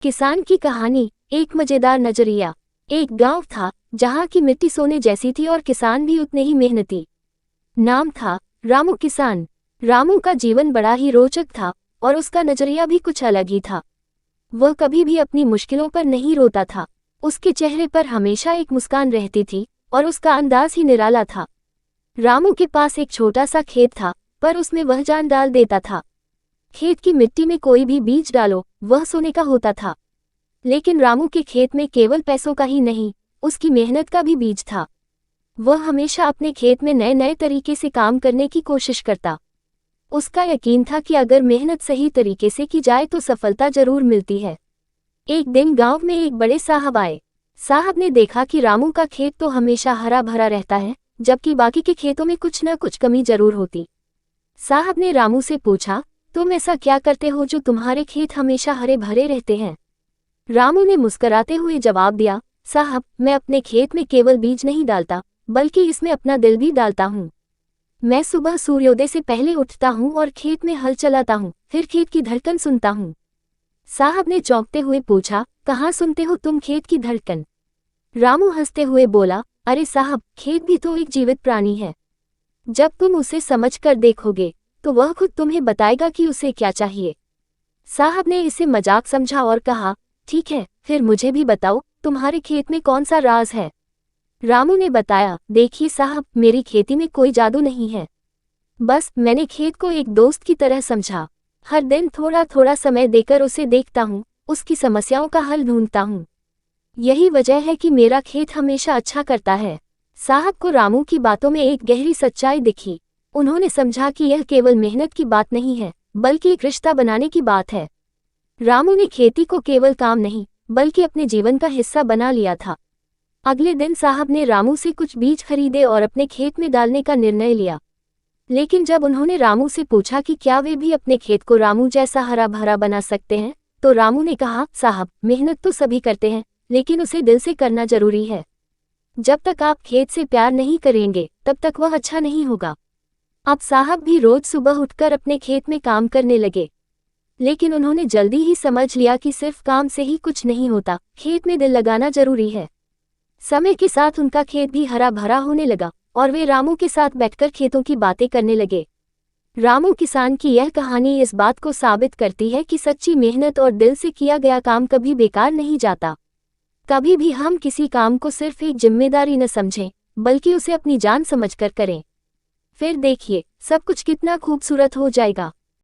किसान की कहानी। एक मजेदार नजरिया। एक गांव था जहां की मिट्टी सोने जैसी थी और किसान भी उतने ही मेहनती। नाम था रामू किसान। रामू का जीवन बड़ा ही रोचक था और उसका नजरिया भी कुछ अलग ही था। वह कभी भी अपनी मुश्किलों पर नहीं रोता था। उसके चेहरे पर हमेशा एक मुस्कान रहती थी और उसका अंदाज ही निराला था। रामू के पास एक छोटा सा खेत था, पर उसमें वह जान डाल देता था। खेत की मिट्टी में कोई भी बीज डालो, वह सोने का होता था। लेकिन रामू के खेत में केवल पैसों का ही नहीं, उसकी मेहनत का भी बीज था। वह हमेशा अपने खेत में नए नए तरीके से काम करने की कोशिश करता। उसका यकीन था कि अगर मेहनत सही तरीके से की जाए तो सफलता जरूर मिलती है। एक दिन गांव में एक बड़े साहब आए। साहब ने देखा कि रामू का खेत तो हमेशा हरा भरा रहता है, जबकि बाकी के खेतों में कुछ न कुछ कमी जरूर होती। साहब ने रामू से पूछा, तुम ऐसा क्या करते हो जो तुम्हारे खेत हमेशा हरे भरे रहते हैं? रामू ने मुस्कुराते हुए जवाब दिया, साहब, मैं अपने खेत में केवल बीज नहीं डालता, बल्कि इसमें अपना दिल भी डालता हूँ। मैं सुबह सूर्योदय से पहले उठता हूँ और खेत में हल चलाता हूँ, फिर खेत की धड़कन सुनता हूँ। साहब ने चौंकते हुए पूछा, कहाँ सुनते हो तुम खेत की धड़कन? रामू हंसते हुए बोला, अरे साहब, खेत भी तो एक जीवित प्राणी है। जब तुम उसे समझ कर देखोगे तो वह खुद तुम्हें बताएगा कि उसे क्या चाहिए। साहब ने इसे मजाक समझा और कहा, ठीक है, फिर मुझे भी बताओ, तुम्हारे खेत में कौन सा राज है? रामू ने बताया, देखिए साहब, मेरी खेती में कोई जादू नहीं है। बस मैंने खेत को एक दोस्त की तरह समझा। हर दिन थोड़ा थोड़ा समय देकर उसे देखता हूँ, उसकी समस्याओं का हल ढूंढता हूँ। यही वजह है कि मेरा खेत हमेशा अच्छा करता है। साहब को रामू की बातों में एक गहरी सच्चाई दिखी। उन्होंने समझा कि यह केवल मेहनत की बात नहीं है, बल्कि एक रिश्ता बनाने की बात है। रामू ने खेती को केवल काम नहीं, बल्कि अपने जीवन का हिस्सा बना लिया था। अगले दिन साहब ने रामू से कुछ बीज खरीदे और अपने खेत में डालने का निर्णय लिया। लेकिन जब उन्होंने रामू से पूछा कि क्या वे भी अपने खेत को रामू जैसा हरा भरा बना सकते हैं, तो रामू ने कहा, साहब, मेहनत तो सभी करते हैं, लेकिन उसे दिल से करना जरूरी है। जब तक आप खेत से प्यार नहीं करेंगे, तब तक वह अच्छा नहीं होगा। अब साहब भी रोज सुबह उठकर अपने खेत में काम करने लगे। लेकिन उन्होंने जल्दी ही समझ लिया कि सिर्फ काम से ही कुछ नहीं होता, खेत में दिल लगाना जरूरी है। समय के साथ उनका खेत भी हरा भरा होने लगा और वे रामू के साथ बैठकर खेतों की बातें करने लगे। रामू किसान की यह कहानी इस बात को साबित करती है कि सच्ची मेहनत और दिल से किया गया काम कभी बेकार नहीं जाता। कभी भी हम किसी काम को सिर्फ एक जिम्मेदारी न समझें, बल्कि उसे अपनी जान समझकर करें। फिर देखिए, सब कुछ कितना खूबसूरत हो जाएगा।